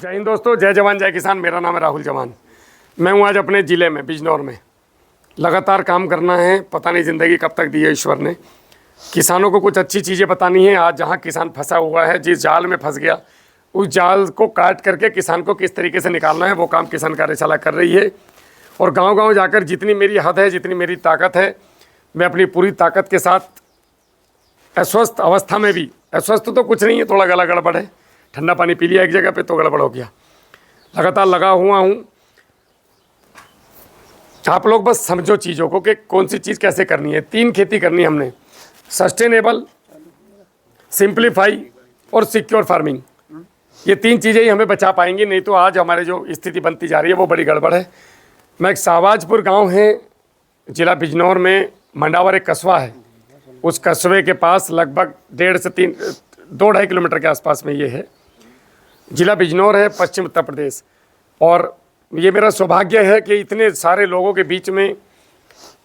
जय हिंद दोस्तों, जय जवान जय किसान। मेरा नाम है राहुल जवान। मैं हूँ आज अपने ज़िले में बिजनौर में। लगातार काम करना है, पता नहीं ज़िंदगी कब तक दी है ईश्वर ने। किसानों को कुछ अच्छी चीज़ें बतानी है। आज जहाँ किसान फंसा हुआ है, जिस जाल में फंस गया, उस जाल को काट करके किसान को किस तरीके से निकालना है, वो काम किसान कार्यशाला कर रही है। और गाँव-गाँव जाकर जितनी मेरी हद है, जितनी मेरी ताकत है, मैं अपनी पूरी ताकत के साथ अस्वस्थ अवस्था में भी, अस्वस्थ तो कुछ नहीं है, थोड़ा गला गड़बड़ है, ठंडा पानी पी लिया एक जगह पे तो गड़बड़ हो गया, लगातार लगा हुआ हूँ। आप लोग बस समझो चीज़ों को कि कौन सी चीज़ कैसे करनी है। 3 खेती करनी है हमने: सस्टेनेबल, सिंप्लीफाई और सिक्योर फार्मिंग। ये 3 चीज़ें ही हमें बचा पाएंगी, नहीं तो आज हमारे जो स्थिति बनती जा रही है वो बड़ी गड़बड़ है। मैं एक शाहबाजपुर गांव है, जिला बिजनौर में, मंडावर एक कस्बा है। उस कस्बे के पास लगभग 1.5 से 2-2.5 किलोमीटर के आसपास में ये है। जिला बिजनौर है, पश्चिम उत्तर प्रदेश। और ये मेरा सौभाग्य है कि इतने सारे लोगों के बीच में,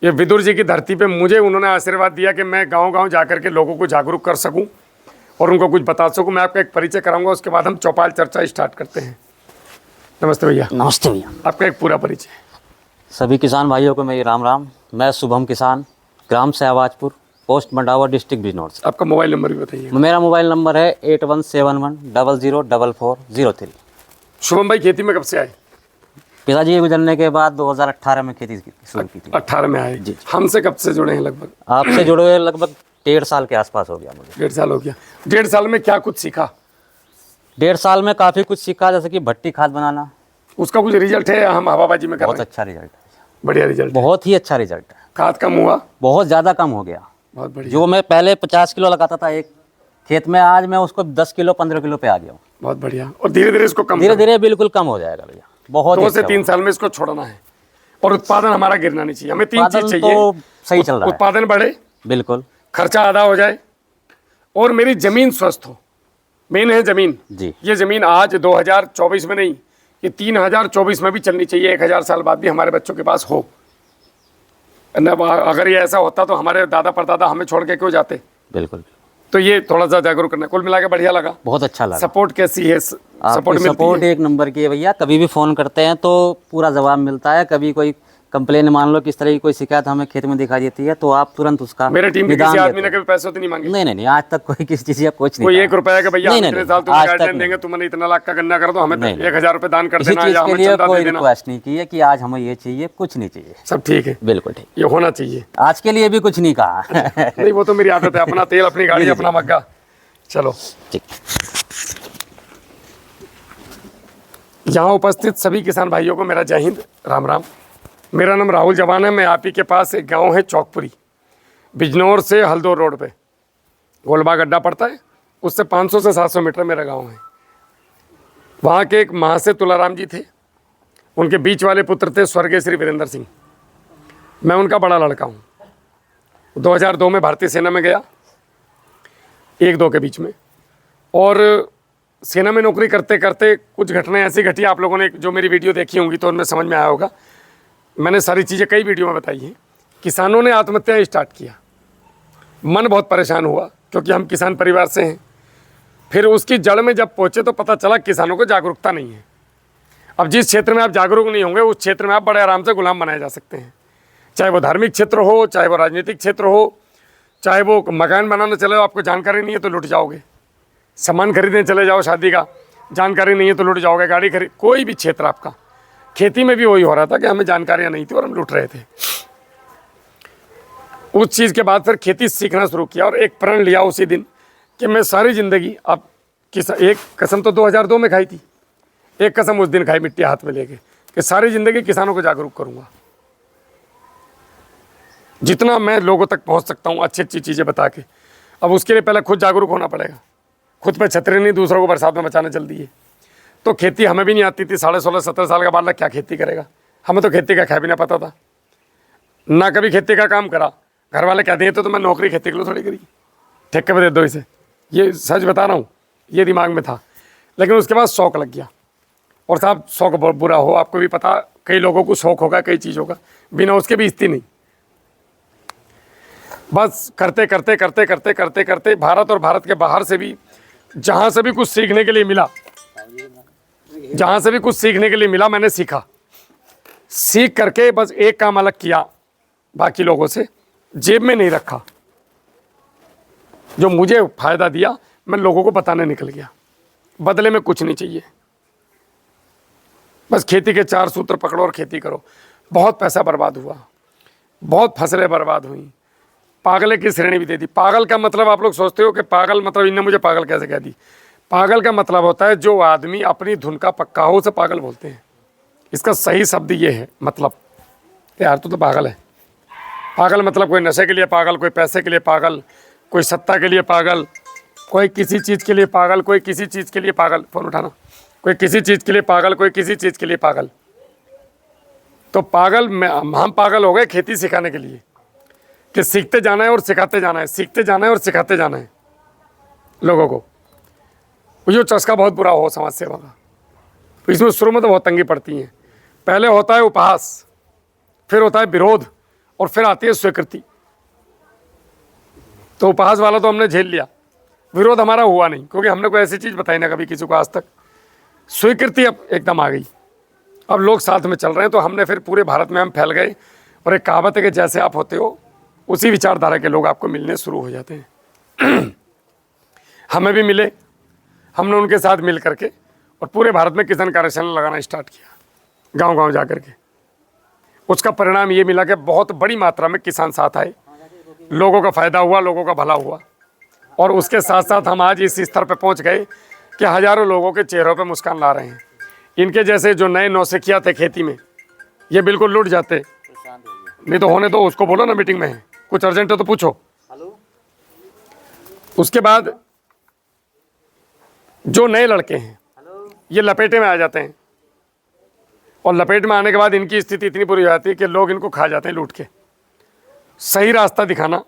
ये विदुर जी की धरती पे मुझे उन्होंने आशीर्वाद दिया कि मैं गांव-गांव जाकर के लोगों को जागरूक कर सकूं और उनको कुछ बता सकूं। मैं आपका एक परिचय कराऊंगा, उसके बाद हम चौपाल चर्चा स्टार्ट करते हैं। नमस्ते भैया। नमस्ते भैया। आपका एक पूरा परिचय। सभी किसान भाइयों को मेरी राम राम। मैं शुभम किसान, ग्राम शाहबाजपुर, पोस्ट मंडावर, डिस्ट्रिक्ट बिजनौर से। आपका मोबाइल नंबर भी बताइए। मेरा मोबाइल नंबर है 8171004403। शुभम भाई, खेती में कब से आए? पिताजी के गुजरने के बाद 2018 में खेती शुरू की थी। 18 में आए जी। हमसे कब से जुड़े हैं? लगभग आपसे जुड़े हुए लगभग 1.5 साल के आसपास हो गया मुझे। 1.5 साल हो गया। 1.5 साल में क्या कुछ सीखा? 1.5 साल में काफ़ी कुछ सीखा, जैसे कि भट्टी खाद बनाना। उसका कुछ रिजल्ट है? हम हवाबाजी में कर बहुत रहे हैं? अच्छा रिजल्ट है, बढ़िया रिजल्ट। बहुत ही अच्छा रिजल्ट है। खाद कम हुआ? बहुत ज़्यादा कम हो गया। बहुत बढ़िया। जो मैं पहले 50 किलो लगाता था एक खेत में, आज मैं उसको 10 किलो 15 किलो पे आ गया हूँ। बहुत बढ़िया। और धीरे धीरे इसको कम धीरे धीरे बिल्कुल कम हो जाएगा भैया। बहुत 2 से 3 साल में इसको छोड़ना है। और उत्पादन हमारा गिरना नहीं चाहिए। हमें 3 चीज चाहिए। तो सही चल रहा है, उत्पादन बढ़े, बिल्कुल, खर्चा आधा हो जाए, और मेरी जमीन स्वस्थ हो। मेन है जमीन जी। ये जमीन आज 2024 में नहीं, ये 3024 में भी चलनी चाहिए। 1000 साल बाद भी हमारे बच्चों के पास हो। अगर ये ऐसा होता तो हमारे दादा परदादा हमें छोड़ के क्यों जाते? बिल्कुल। तो ये थोड़ा सा जागरूक करना। कुल मिला के बढ़िया लगा। बहुत अच्छा लगा। सपोर्ट कैसी है? सपोर्ट एक नंबर की है भैया। कभी भी फ़ोन करते हैं तो पूरा जवाब मिलता है। कभी कोई कंप्लेन, मान लो किस तरह की कोई शिकायत हमें खेत में दिखाई देती है तो आप तुरंत उसका मेरे टीम के निदान किसी देते आदमी ने कभी पैसे तो नहीं मांगे? नहीं, आज तक कोई किसी चीज़ या कुछ नहीं कोई कहा। 1 रुपया का भैया इतने साल तुम्हें गाइडलाइन देंगे, तुमने इतना लाख का गन्ना कर दो, हमें 1000 रुपये दान कर इसी देना चीज़ या के हमें लिए चंदा कोई दे देना। रिक्वेस्ट नहीं की है कि आज हमें ये चाहिए, कुछ नहीं चाहिए। सब ठीक है, बिल्कुल ठीक, ये होना चाहिए। आज के लिए भी कुछ नहीं कहा। नहीं, वो तो मेरी आदत है। अपना तेल, अपनी गाड़ी, अपना मग्गा। चलो, ठीक। यहाँ उपस्थित सभी किसान भाइयों को मेरा जय हिंद, राम राम। मेरा नाम राहुल जवान है। मैं आप ही के पास एक गांव है चौकपुरी, बिजनौर से हल्दोर रोड पे गोलबाग अड्डा पड़ता है, उससे 500 से 700 मीटर मेरा गांव है। वहाँ के एक महाशय तुलाराम जी थे, उनके बीच वाले पुत्र थे स्वर्गीय श्री वीरेंद्र सिंह। मैं उनका बड़ा लड़का हूँ। 2002 में भारतीय सेना में गया, 1-2 के बीच में। और सेना में नौकरी करते करते कुछ घटनाएं ऐसी घटी, आप लोगों ने जो मेरी वीडियो देखी होंगी तो उनमें समझ में आया होगा। मैंने सारी चीज़ें कई वीडियो में बताई हैं। किसानों ने आत्महत्या स्टार्ट किया। मन बहुत परेशान हुआ क्योंकि हम किसान परिवार से हैं। फिर उसकी जड़ में जब पहुँचे तो पता चला किसानों को जागरूकता नहीं है। अब जिस क्षेत्र में आप जागरूक नहीं होंगे, उस क्षेत्र में आप बड़े आराम से गुलाम बनाए जा सकते हैं। चाहे वो धार्मिक क्षेत्र हो, चाहे वो राजनीतिक क्षेत्र हो, चाहे वो मकान बनाने चले जाओ, आपको जानकारी नहीं है तो लुट जाओगे। सामान खरीदने चले जाओ शादी का, जानकारी नहीं है तो लुट जाओगे। गाड़ी खरीद, कोई भी क्षेत्र आपका। खेती में भी वही हो रहा था कि हमें जानकारियां नहीं थी और हम लुट रहे थे। उस चीज़ के बाद फिर खेती सीखना शुरू किया और एक प्रण लिया उसी दिन कि मैं सारी ज़िंदगी, अब एक कसम तो 2002 में खाई थी, एक कसम उस दिन खाई मिट्टी हाथ में लेके, कि सारी ज़िंदगी किसानों को जागरूक करूँगा। जितना मैं लोगों तक पहुँच सकता हूँ अच्छी अच्छी चीज़ें बता के। अब उसके लिए पहले खुद जागरूक होना पड़ेगा। खुद पे छतरी नहीं, दूसरों को बरसात में बचाने चल दिए। तो खेती हमें भी नहीं आती थी। 16.5-17 साल का बालक क्या खेती करेगा? हमें तो खेती का ख्याल भी ना पता था, ना कभी खेती का काम करा। घर वाले कहते हैं तो मैं नौकरी खेती के लिए थोड़ी करी, ठेके पे दे दो इसे। ये सच बता रहा हूँ, ये दिमाग में था। लेकिन उसके बाद शौक़ लग गया। और साहब, शौक़ बहुत बुरा हो, आपको भी पता, कई लोगों को शौक़ होगा कई चीज़ों का, बिना उसके भी स्थिति नहीं। बस करते करते करते करते करते करते भारत और भारत के बाहर से भी जहाँ से भी कुछ सीखने के लिए मिला, जहाँ से भी कुछ सीखने के लिए मिला मैंने सीखा, सीख करके बस एक काम अलग किया बाकी लोगों से, जेब में नहीं रखा। जो मुझे फायदा दिया मैं लोगों को बताने निकल गया, बदले में कुछ नहीं चाहिए। बस खेती के 4 सूत्र पकड़ो और खेती करो। बहुत पैसा बर्बाद हुआ, बहुत फसलें बर्बाद हुई, पागले की श्रेणी भी दे दी। पागल का मतलब आप लोग सोचते हो कि पागल मतलब इनने मुझे पागल कैसे कह दी। पागल का मतलब होता है जो आदमी अपनी धुन का पक्का हो उसे पागल बोलते हैं। इसका सही शब्द ये है, मतलब यार तू तो पागल है। पागल मतलब कोई नशे के लिए पागल, कोई पैसे के लिए पागल, कोई सत्ता के लिए पागल, कोई किसी चीज़ के लिए पागल, कोई किसी चीज़ के लिए पागल। फ़ोन उठाना। कोई किसी चीज़ के लिए पागल, कोई किसी चीज़ के लिए पागल। तो पागल में हम पागल हो गए खेती सिखाने के लिए, कि सीखते जाना है और सिखाते जाना है, सीखते जाना है और सिखाते जाना है लोगों को। जो चस्का बहुत बुरा हो समाज सेवा का, तो इसमें शुरू में तो बहुत तंगी पड़ती है। पहले होता है उपहास, फिर होता है विरोध, और फिर आती है स्वीकृति। तो उपहास वाला तो हमने झेल लिया, विरोध हमारा हुआ नहीं, क्योंकि हमने कोई ऐसी चीज़ बताई ना कभी किसी को आज तक। स्वीकृति अब एकदम आ गई, अब लोग साथ में चल रहे हैं। तो हमने फिर पूरे भारत में हम फैल गए, और एक कहावत है कि जैसे आप होते हो उसी विचारधारा के लोग आपको मिलने शुरू हो जाते हैं। हमें भी मिले, हमने उनके साथ मिल करके और पूरे भारत में किसान कार्यशाला लगाना स्टार्ट किया, गांव-गांव जा करके। उसका परिणाम ये मिला कि बहुत बड़ी मात्रा में किसान साथ आए, लोगों का फ़ायदा हुआ, लोगों का भला हुआ। और उसके साथ साथ हम आज इस स्तर पर पहुंच गए कि हज़ारों लोगों के चेहरों पर मुस्कान ला रहे हैं। इनके जैसे जो नए नौसिखिया थे खेती में, ये बिल्कुल लुट जाते। नहीं तो होने दो, उसको बोलो ना मीटिंग में है, कुछ अर्जेंट है तो पूछो। उसके बाद जो नए लड़के हैं ये लपेटे में आ जाते हैं, और लपेट में आने के बाद इनकी स्थिति इतनी बुरी हो जाती है कि लोग इनको खा जाते हैं लूट के। सही रास्ता दिखाना,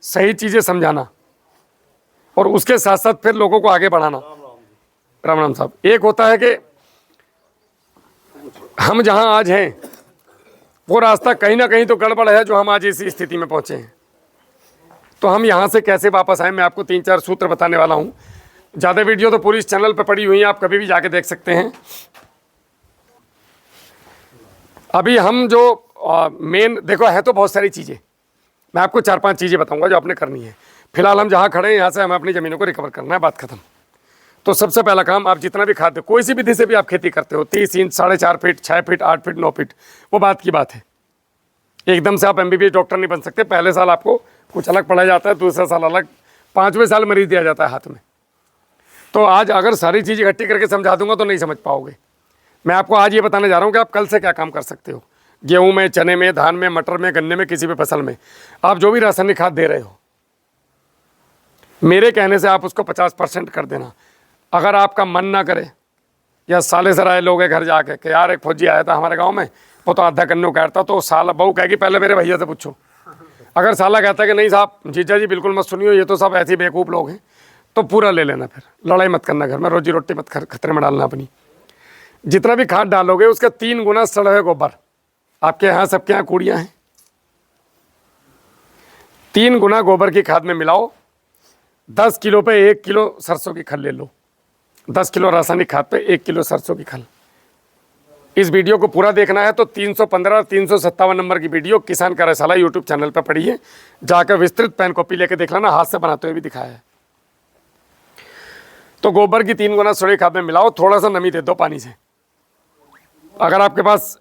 सही चीज़ें समझाना, और उसके साथ साथ फिर लोगों को आगे बढ़ाना। राम राम साहब, एक होता है कि हम जहां आज हैं वो रास्ता कहीं ना कहीं तो गड़बड़ है, जो हम आज इसी स्थिति में पहुंचे हैं। तो हम यहां से कैसे वापस आए, मैं आपको 3-4 सूत्र बताने वाला हूं। ज़्यादा वीडियो तो पूरी इस चैनल पर पड़ी हुई है, आप कभी भी जाके देख सकते हैं। अभी हम जो मेन देखो है तो बहुत सारी चीज़ें, मैं आपको 4-5 चीज़ें बताऊंगा जो आपने करनी है। फिलहाल हम जहाँ खड़े हैं यहाँ से हमें अपनी ज़मीनों को रिकवर करना है, बात खत्म। तो सबसे पहला काम, आप जितना भी खाद्य कोई सी विधि से भी आप खेती करते हो, 30 inch, 4.5 feet, 6 feet, 8 feet, 9 feet, वो बात की बात है। एकदम से आप MBBS डॉक्टर नहीं बन सकते। पहले साल आपको कुछ अलग पढ़ाया जाता है, दूसरा साल अलग, 5वें साल मरीज दिया जाता है हाथ में। तो आज अगर सारी चीज़ इकट्ठी करके समझा दूंगा तो नहीं समझ पाओगे। मैं आपको आज ये बताने जा रहा हूँ कि आप कल से क्या काम कर सकते हो। गेहूँ में, चने में, धान में, मटर में, गन्ने में, किसी भी फसल में आप जो भी रासायनिक खाद दे रहे हो, मेरे कहने से आप उसको 50% कर देना। अगर आपका मन ना करे, या साले सराय लोग हैं घर जाके कि यार एक फौजी आया था हमारे गांव में, वो तो आधा कन्नू कहता, तो साला बहू कहेगी पहले मेरे भैया से पूछो। अगर साला कहता है कि नहीं साहब जीजा जी बिल्कुल मत सुनियो, ये तो सब ऐसे बेवकूफ़ लोग हैं, तो पूरा ले लेना। फिर लड़ाई मत करना घर में, रोजी रोटी मत खतरे में डालना अपनी। जितना भी खाद डालोगे उसका 3 गुना सड़ा हुआ गोबर, आपके यहाँ सबके यहाँ कूड़ियाँ हैं, 3 गुना गोबर की खाद में मिलाओ। 10 किलो पे 1 किलो सरसों की खल ले लो, 10 किलो रासायनिक खाद पे 1 किलो सरसों की खल। इस वीडियो को पूरा देखना है तो 315 और 357 नंबर की वीडियो किसान कार्यशाला यूट्यूब चैनल पर पड़ी है, जाकर विस्तृत पेन कॉपी लेके देख लेना, हाथ से बनाते हुए भी दिखाया है। तो गोबर की 3 गुना सड़ी खाद में मिलाओ, थोड़ा सा नमी दे दो पानी से। अगर आपके पास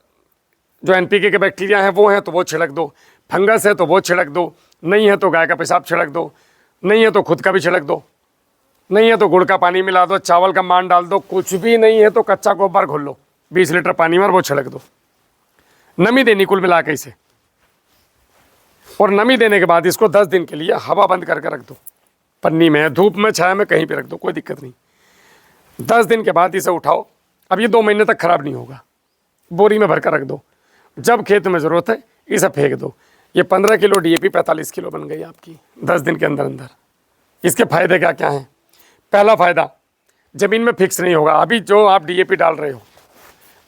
जो NPK के बैक्टीरिया हैं वो हैं तो वो छिड़क दो, फंगस है तो वो छिड़क दो, नहीं है तो गाय का पेशाब छिड़क दो, नहीं है तो खुद का भी छिड़क दो, नहीं है तो गुड़ का पानी मिला दो, चावल का मान डाल दो, कुछ भी नहीं है तो कच्चा गोबर घोल लो 20 लीटर पानी में और वो छिड़क दो। नमी देनी कुल मिला के इसे, और नमी देने के बाद इसको 10 दिन के लिए हवा बंद करके रख दो, पन्नी में, धूप में, छाया में, कहीं पे रख दो, कोई दिक्कत नहीं। 10 दिन के बाद इसे उठाओ। अब ये 2 महीने तक खराब नहीं होगा, बोरी में भर कर रख दो। जब खेत में ज़रूरत है इसे फेंक दो। ये 15 किलो DAP 45 किलो बन गई आपकी 10 दिन के अंदर अंदर। इसके फ़ायदे क्या क्या हैं? पहला फ़ायदा, ज़मीन में फिक्स नहीं होगा। अभी जो आप DAP डाल रहे हो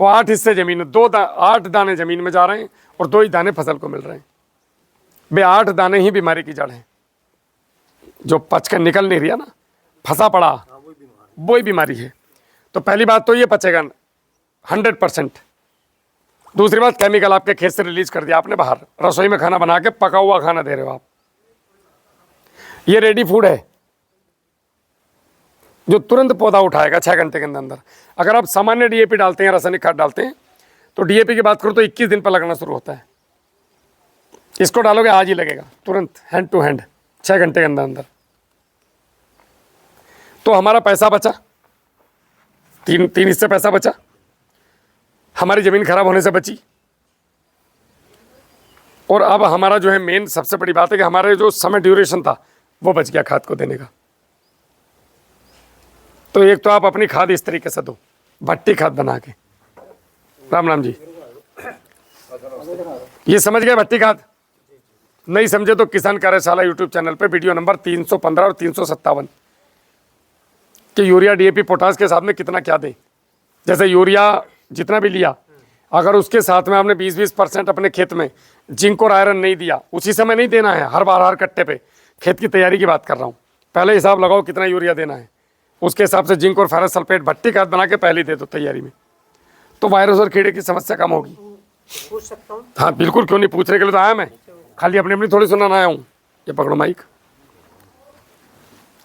वो 8 हिस्से ज़मीन, 8 दाने ज़मीन में जा रहे हैं और 2 ही दाने फसल को मिल रहे हैं। वे 8 दाने ही बीमारी की जड़ हैं, जो पच कर निकल नहीं रही है ना, फंसा पड़ा, वो ही बीमारी है। तो पहली बात तो ये पचेगा 100%। दूसरी बात, केमिकल आपके खेत से रिलीज कर दिया आपने बाहर, रसोई में खाना बना के पका हुआ खाना दे रहे हो आप। ये रेडी फूड है जो तुरंत पौधा उठाएगा 6 घंटे के अंदर अंदर। अगर आप सामान्य डीएपी डालते हैं, रासायनिक खाद डालते हैं, तो डीएपी की बात करूं तो 21 दिन पर लगना शुरू होता है। इसको डालोगे आज ही लगेगा, तुरंत हैंड टू हैंड 6 घंटे के अंदर अंदर। तो हमारा पैसा बचा, तीन हिस्से पैसा बचा, हमारी ज़मीन खराब होने से बची, और अब हमारा जो है मेन सबसे बड़ी बात है कि हमारे जो समय ड्यूरेशन था वो बच गया खाद को देने का। तो एक तो आप अपनी खाद इस तरीके से दो, भट्टी खाद बना के। राम राम जी, ये समझ गए भट्टी खाद? नहीं समझे तो किसान कार्यशाला यूट्यूब चैनल पे वीडियो नंबर 315 और 357 कि यूरिया डीएपी पोटास के साथ में कितना क्या दें। जैसे यूरिया जितना भी लिया, अगर उसके साथ में आपने 20% अपने खेत में जिंक और आयरन नहीं दिया, उसी समय नहीं देना है, हर बार हर कट्टे पे। खेत की तैयारी की बात कर रहा हूँ, पहले हिसाब लगाओ कितना यूरिया देना है, उसके हिसाब से जिंक और फेरस सल्फेट भट्टी खाद बना के पहले दे दो तैयारी में, तो वायरस और कीड़े की समस्या कम होगी। पूछ सकता हूँ? हाँ बिल्कुल, क्यों नहीं, पूछने के लिए तो आया मैं, खाली अपनी अपनी थोड़ी सुनाना आया हूँ। ये पकड़ो माइक,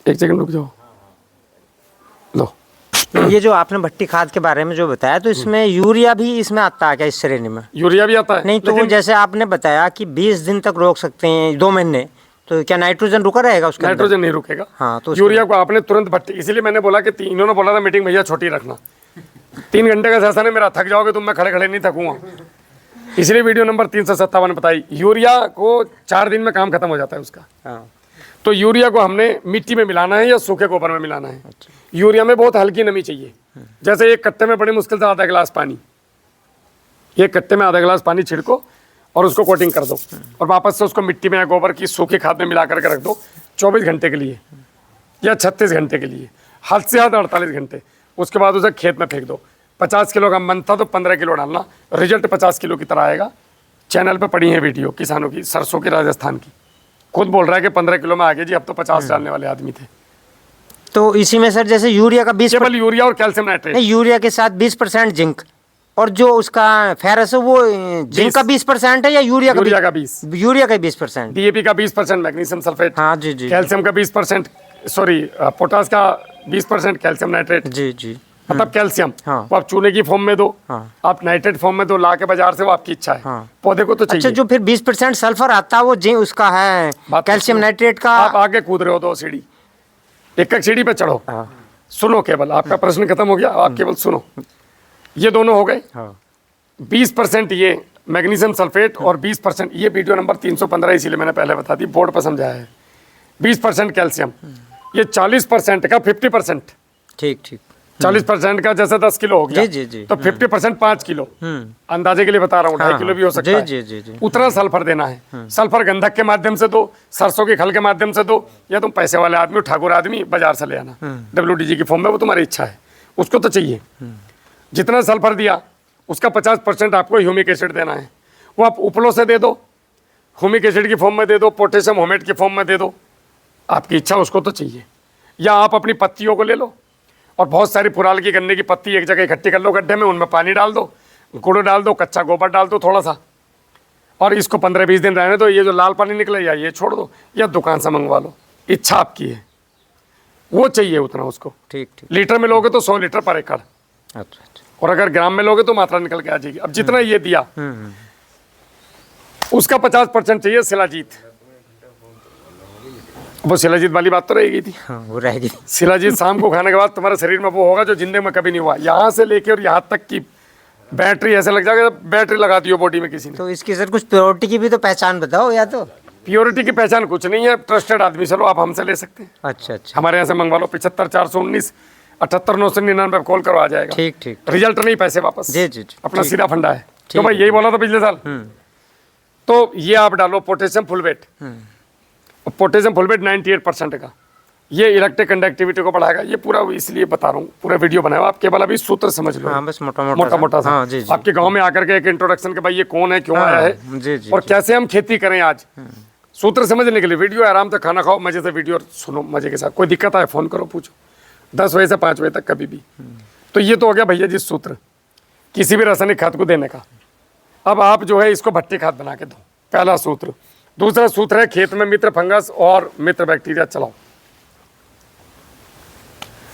एक सेकंड रुक जाओ, लो। ये जो आपने भट्टी खाद के बारे में जो बताया, तो इसमें यूरिया भी इसमें आता है क्या, इस श्रेणी में? यूरिया भी आता है नहीं तो वो जैसे आपने बताया कि 20 दिन तक रोक सकते हैं, 2 महीने, तो क्या नाइट्रोजन रुका रहेगा उसके अंदर? नाइट्रोजन नहीं रुकेगा। हाँ, तो यूरिया को आपने तुरंत भट्टी, इसीलिए मैंने बोला कि इन्होंने बोला था मीटिंग भैया छोटी रखना, 3 घंटे का सेशन है मेरा, थक जाओगे तुम, मैं खड़े खड़े नहीं थकूंगा, इसलिए वीडियो नंबर 357 बताई। यूरिया को 4 दिन में काम खत्म हो जाता है उसका। हाँ। तो यूरिया को हमने मिट्टी में मिलाना है या सूखे गोबर में मिलाना है? यूरिया में बहुत हल्की नमी चाहिए। जैसे एक कट्टे में बड़ी मुश्किल से आधा गिलास पानी, एक कट्टे में आधा गिलास पानी छिड़को और उसको कोटिंग कर दो, और वापस से उसको मिट्टी में या गोबर की सूखी खाद में मिला करके रख दो 24 घंटे के लिए या 36 घंटे के लिए, हद से हद 48 घंटे। उसके बाद उसे खेत में फेंक दो। 50 किलो का मन था तो 15 किलो डालना, रिजल्ट 50 किलो की तरह आएगा। चैनल पे पड़ी है वीडियो किसानों की, सरसों की, राजस्थान की, खुद बोल रहा है कि 15 किलो में आ गए जी, अब तो 50 डालने वाले आदमी थे। तो इसी में सर जैसे यूरिया का 20, केवल यूरिया और कैल्शियम नाइट्रेट, नहीं, यूरिया के साथ 20% जिंक, और जो उसका फेरस है वो जिंक का 20% है या यूरिया का? यूरिया का 20, यूरिया का 20%, डीएपी का 20%, मैग्नीशियम सल्फेट, हाँ जी जी, कैल्शियम का 20%, सॉरी पोटास का 20%, कैल्शियम नाइट्रेट, जी जी, मतलब कैल्शियम हाँ। वो आप चूने की फॉर्म में दो, हाँ। आप नाइट्रेट फॉर्म में दो, ला के बाजार से, वो आपकी इच्छा है। हाँ। पौधे को तो चाहिए। अच्छा, जो फिर 20% सल्फर आता है वो जिंक उसका है, बात तो कैल्शियम सुनो। नाइट्रेट का। आप आगे कूद रहे हो 2 सीढ़ी, एक सीढ़ी पे चढ़ो, हाँ। सुनो, केवल आपका प्रश्न खत्म हो गया, आप केवल सुनो। ये दोनों हो गए, हाँ। 20% ये मैग्नीशियम सल्फेट और 20%, ये वीडियो नंबर 315 इसीलिए मैंने पहले बता दी, बोर्ड पर समझाया है। 20% कैल्शियम, ये 40% का 50%, ठीक ठीक, 40% का जैसे 10 किलो हो गया, जी, जी, जी। तो 50% 5 किलो, अंदाजे के लिए बता रहा हूँ, 2.5 किलो भी हो सकता जी, है, जी, जी, जी। उतना सल्फर देना है। सल्फर गंधक के माध्यम से दो, सरसों की खल के माध्यम से दो, या तुम पैसे वाले आदमी, ठाकुर आदमी, बाजार से ले आना WDG की फॉर्म में, वो तुम्हारी इच्छा है, उसको तो चाहिए। जितना सल्फर दिया उसका 50% आपको ह्यूमिक एसिड देना है, वो आप उपलों से दे दो, ह्यूमिक एसिड की फॉर्म में दे दो, पोटेशियम होमेट की फॉर्म में दे दो, आपकी इच्छा, उसको तो चाहिए। या आप अपनी पत्तियों को ले लो और बहुत सारी पुराल की गन्ने की पत्ती एक जगह इकट्ठी कर लो गड्ढे में, उनमें पानी डाल दो, गुड़ डाल दो, कच्चा गोबर डाल दो थोड़ा सा, और इसको 15-20 दिन रहने दो। ये जो लाल पानी निकले या ये छोड़ दो, या दुकान से मंगवा लो, इच्छा आपकी है, वो चाहिए उतना उसको। ठीक ठीक, लीटर में लोगे तो 100 लीटर पर एकड़, अच्छा अच्छा, और अगर ग्राम में लोगे तो मात्रा निकल के आ जाएगी। अब जितना ये दिया उसका 50% चाहिए शिलाजीत। वो शिलाजीत वाली बात तो रहेगी थी, हाँ वो रहेगी। शिलाजीत शाम को खाने के बाद तुम्हारे शरीर में वो होगा जो जिंदगी में कभी नहीं हुआ, यहाँ से लेके और यहाँ तक की बैटरी ऐसे लग जाएगा, बैटरी लगा दी हो बॉडी में किसी ने। तो इसकी सर कुछ प्योरिटी की भी तो पहचान बताओ, या तो प्योरिटी की पहचान कुछ नहीं है, ट्रस्टेड आदमी, चलो आप हमसे ले सकते हैं, अच्छा अच्छा, हमारे यहाँ से मंगवा लो। 75 419 78 999 कॉल करो, आ जाएगा। ठीक ठीक, रिजल्ट नहीं, पैसे वापस, जी जी जी, अपना ठीक। सीधा फंडा है। तो ठीक भाई है। यही बोला था पिछले साल। तो ये आप डालो पोटेशियम फुलवेट, पोटेशियम फुलवेट 98% का, ये इलेक्ट्रिक कंडक्टिविटी को बढ़ाएगा। ये पूरा इसलिए बता रहा हूँ, पूरा वीडियो बनाया, आप केवल अभी सूत्र समझ लो, हाँ बस मोटा मोटा मोटा सा। हाँ जी जी, आपके गांव में आकर के एक इंट्रोडक्शन के भाई ये कौन है, क्यों हाँ, आया है, जी जी और जी। कैसे हम खेती करें आज, सूत्र समझने के लिए। वीडियो आराम से खाना खाओ, मजे से वीडियो सुनो, मजे के साथ। कोई दिक्कत आए फ़ोन करो, पूछो, 10 बजे से 5 बजे तक कभी भी। तो ये तो हो गया भैया जी सूत्र। किसी भी रासायनिक खाद को देने का। अब आप जो है इसको भट्टी खाद बना के दो, पहला सूत्र। दूसरा सूत्र है खेत में मित्र फंगस और मित्र बैक्टीरिया चलाओ।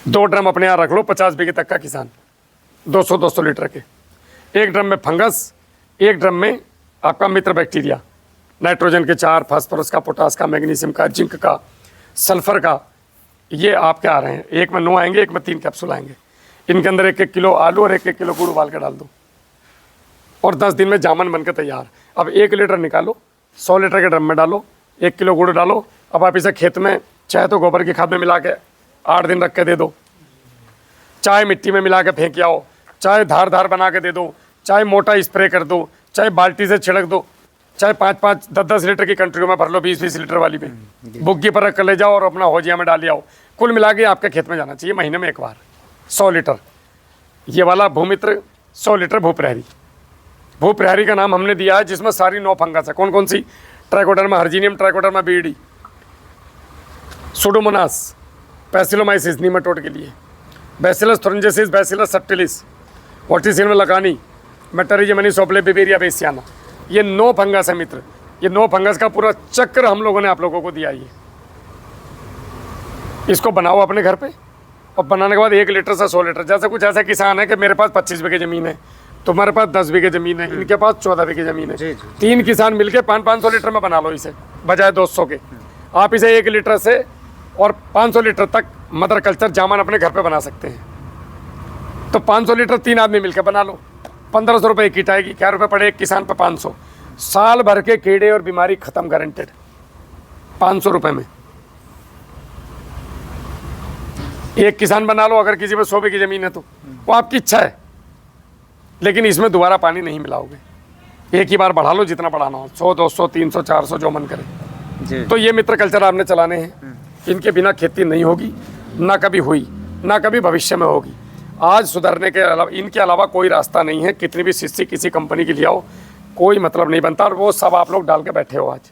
2 ड्रम अपने यहाँ रख लो, 50 बीघे तक का किसान, 200-200 लीटर के। 1 ड्रम में फंगस, 1 ड्रम में आपका मित्र बैक्टीरिया, नाइट्रोजन के 4, फास्फोरस का, पोटास का, मैग्नीशियम का, जिंक का, सल्फर का, ये आपके आ रहे हैं। 1 में 9 आएंगे, 1 में 3 कैप्सूल आएंगे। इनके अंदर 1-1 किलो आलू और 1-1 किलो गुड़ उबाल के डाल दो और 10 दिन में जामन बनकर तैयार। अब 1 लीटर निकालो, 100 लीटर के ड्रम में डालो, 1 किलो गुड़ डालो। अब आप इसे खेत में चाहे तो गोबर की खाद में मिला के 8 दिन रख के दे दो, चाहे मिट्टी में मिला के फेंक आओ, चाहे धार धार बना के दे दो, चाहे मोटा स्प्रे कर दो, चाहे बाल्टी से छिड़क दो, चाहे 5-5, 10-10 लीटर की कंट्रियों में भर लो, 20-20 लीटर वाली में बुग्गी पर रख कर ले जाओ और अपना होजिया में डाल आओ। कुल मिला के आपके खेत में जाना चाहिए महीने में 1 बार 100 लीटर। ये वाला भूमित्र 100 लीटर भूप्रहरी। भूप्रहरी का नाम हमने दिया है जिसमें सारी 9 फंगस है। कौन कौन सी? ट्राइकोडर्मा हर्जिनियम, ट्राइकोडर्मा बीडी, सुडोमोनास, पैसिलोमाइसिस नीमाटोड के लिए, Bacillus thuringiensis, Bacillus subtilis, Verticillium lecanii, Metarhizium anisopliae, Beauveria bassiana. ये 9 फंगस है मित्र। ये 9 फंगस का पूरा चक्र हम लोगों ने आप लोगों को दिया। ये इसको बनाओ अपने घर पे और बनाने के बाद 1 लीटर से 100 लीटर। जैसे कुछ ऐसा किसान है कि मेरे पास 25 बीघे ज़मीन है, तुम्हारे पास 10 बीघे ज़मीन है, इनके पास 14 बीघे ज़मीन है, 3 किसान मिलके 500 लीटर में बना लो इसे, बजाय 200 के। आप इसे 1 लीटर से और 500 लीटर तक मदर कल्चर जामन अपने घर पे बना सकते हैं। तो 500 लीटर 3 आदमी मिलकर बना लो, 1500 रुपये किट आएगी। क्या रुपये पड़े एक किसान पे? 500। साल भर के कीड़े और बीमारी खत्म, गारंटेड, 500 रुपये में। एक किसान बना लो, अगर किसी पे 100 बीघी ज़मीन है तो वो आपकी इच्छा है, लेकिन इसमें दोबारा पानी नहीं मिलाओगे। एक ही बार बढ़ा लो जितना बढ़ाना हो, 100, 200, 300, 400 जो मन करे। तो ये मित्र कल्चर आपने चलाने हैं। इनके बिना खेती नहीं होगी, ना कभी हुई, ना कभी भविष्य में होगी। आज सुधरने के अलावा, इनके अलावा कोई रास्ता नहीं है। कितनी भी शिष्य किसी कंपनी की ले आओ, कोई मतलब नहीं बनता। और वो सब आप लोग डाल के बैठे हो आज।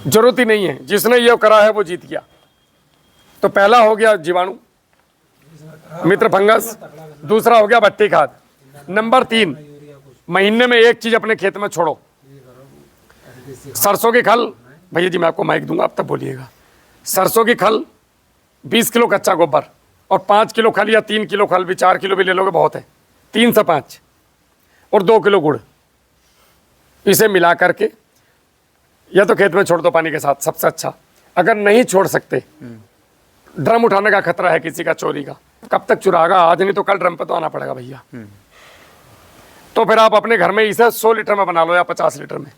जरूरत ही नहीं है। जिसने ये करा है वो जीत गया। तो पहला हो गया जीवाणु मित्र फंगस, दूसरा हो गया भट्टी खाद। नंबर 3, महीने में 1 चीज अपने खेत में छोड़ो, सरसों की खल। भैया जी मैं आपको माइक दूंगा, आप तब बोलिएगा। सरसों की खल, 20 किलो कच्चा गोबर और 5 किलो खल या 3 किलो खल भी, 4 किलो भी ले लोगे बहुत है, 3 से 5, और 2 किलो गुड़। इसे मिला करके या तो खेत में छोड़ दो पानी के साथ, सबसे अच्छा। अगर नहीं छोड़ सकते, ड्रम उठाने का खतरा है किसी का चोरी का, कब तक चुराएगा? आज नहीं तो कल ड्रम पे तो आना पड़ेगा भैया। तो फिर आप अपने घर में इसे 100 लीटर में बना लो या 50 लीटर में,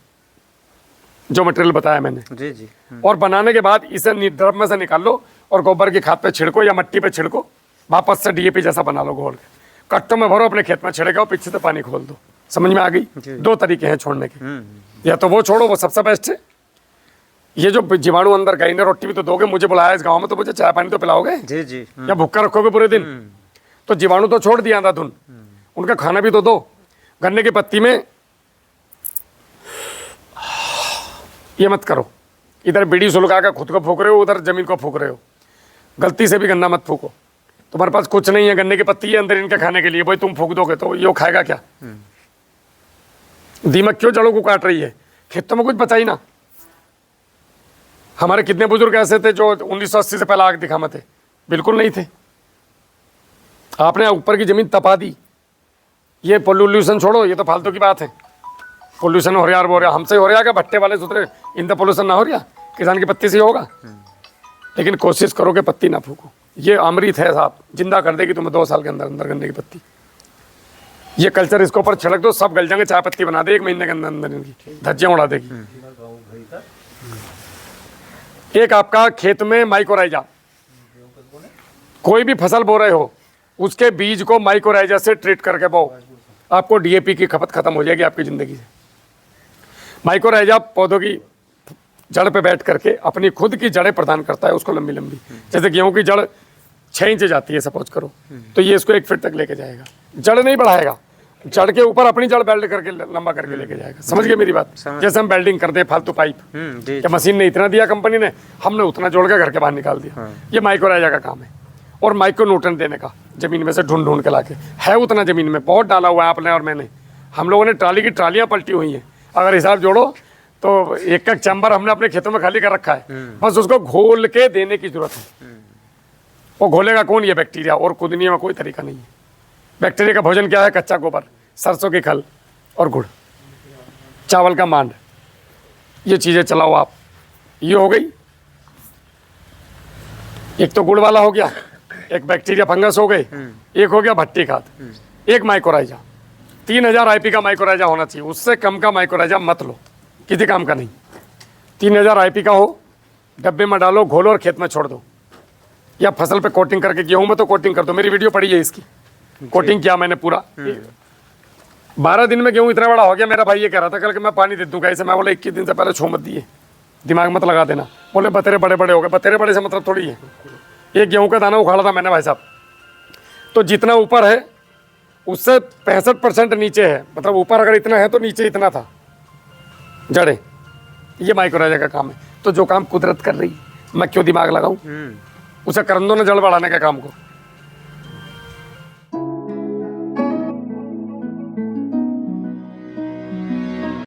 जो मटेरियल बताया मैंने। जी। और बनाने के बाद इसे ड्रम में से निकाल लो और गोबर की खाद पे छिड़को या मट्टी पे छिड़को, वापस से डीएपी जैसा बना लो घोल के, कट्टों में भरो, अपने खेत में छिड़को, पीछे से पानी खोल दो। समझ में आ गई? 2 तरीके हैं छोड़ने के। या तो वो छोड़ो, वो सबसे बेस्ट है। ये जो जीवाणु अंदर गई ना, रोटी भी तो दोगे। मुझे बुलाया इस गांव में तो मुझे चाय पानी तो पिलाओगे? जी। या भूखा रखोगे पूरे दिन? तो जीवाणु तो छोड़ दिया अंधाधुन, उनका खाना भी तो दो। गन्ने की पत्ती में ये मत करो, इधर बीड़ी सुलगा के खुद को फूक रहे हो, उधर जमीन को फूक रहे हो। गलती से भी गन्ना मत फूको। तुम्हारे पास कुछ नहीं है, गन्ने की पत्ती है अंदर इनके खाने के लिए, भाई तुम फूक दोगे तो ये खाएगा क्या? दीमक क्यों जड़ों को काट रही है? खेतों में कुछ बचा ही ना। हमारे कितने बुजुर्ग ऐसे थे जो 1980 से पहले आग दिखामा थे? बिल्कुल नहीं थे। आपने ऊपर की जमीन तपा दी। ये पोल्यूशन छोड़ो, ये तो फालतू की बात है। पोल्यूशन हो रहा है, वो हो रहा, हमसे हो रहा क्या? भट्टे वाले सुधरे, इनका पोल्यूशन ना हो रहा, किसान की पत्ती से होगा। लेकिन कोशिश करो कि पत्ती ना फूको। ये अमृत है साहब, जिंदा कर देगी तुम्हें 2 साल के अंदर अंदर गन्ने की पत्ती। ये कल्चर इसके ऊपर छिड़क दो, सब गल जाएंगे, चाय पत्ती बना दे 1 महीने के अंदर अंदर, इनकी धज्जियां उड़ा देगी। एक आपका खेत में माइकोराइजा, कोई भी फसल बो रहे हो उसके बीज को माइकोराइजा से ट्रीट करके बो, आपको डीएपी की खपत खत्म हो जाएगी आपकी ज़िंदगी से। माइकोराइजा पौधों की जड़ पे बैठ करके अपनी खुद की जड़ें प्रदान करता है उसको, लंबी लंबी। जैसे गेहूं की जड़ 6 इंच जाती है सपोज करो, तो ये इसको 1 फीट तक लेके जाएगा। जड़ नहीं बढ़ाएगा, जड़ के ऊपर अपनी जड़ बेल्ट करके लंबा करके लेके जाएगा। समझ गए मेरी बात? जैसे हम बेल्डिंग करते हैं फालतू पाइप, क्या मशीन ने इतना दिया कंपनी ने, हमने उतना जोड़ के घर के बाहर निकाल दिया। ये माइकोराइजा का काम है। और माइक्रो न्यूट्रन देने का ज़मीन में से ढूंढ ढूंढ के लाके। है उतना ज़मीन में, बहुत डाला हुआ है आपने और मैंने, हम लोगों ने ट्राली की ट्रालियाँ पलटी हुई हैं। अगर हिसाब जोड़ो तो एक एक चैम्बर हमने अपने खेतों में खाली कर रखा है, बस उसको घोल के देने की जरूरत है। वो घोलेगा कौन? ये बैक्टीरिया, और खुद दुनिया में कोई तरीका नहीं है। बैक्टीरिया का भोजन क्या है? कच्चा गोबर, सरसों की खल और गुड़, चावल का मांड, ये चीज़ें चलाओ आप। ये हो गई, एक तो गुड़ वाला हो गया, एक बैक्टीरिया फंगस हो गए, एक हो गया भट्टी खाद, एक माइक्रोराइजा। 3000 आईपी का माइक्रोराइजा होना चाहिए, उससे कम का माइक्रोराइजा मत लो, किसी काम का नहीं। 3000 आईपी का हो, डब्बे में डालो, घोलो और खेत में छोड़ दो, या फसल पे कोटिंग करके, गेहूं में तो कोटिंग कर दो। मेरी वीडियो पड़ी है इसकी, कोटिंग किया मैंने पूरा। 12 दिन में गेहूं इतना बड़ा हो गया। मेरा भाई ये कह रहा था कल कि मैं पानी दे दूंगा इसे, मैं बोला 21 दिन से पहले छो मत दिए, दिमाग मत लगा देना। बोले बतेरे बड़े बड़े हो गए। बतेरे बड़े से मतलब थोड़ी है, एक गेहूं का दाना उखाड़ा था मैंने भाई साहब, तो जितना ऊपर है उससे 65% नीचे है, मतलब ऊपर अगर इतना है तो नीचे इतना था जड़े। ये माइक्रोराइजा का काम है। तो जो काम कुदरत कर रही, मैं क्यों दिमाग लगाऊं? उसे करन दो ना जड़ बढ़ाने के काम को।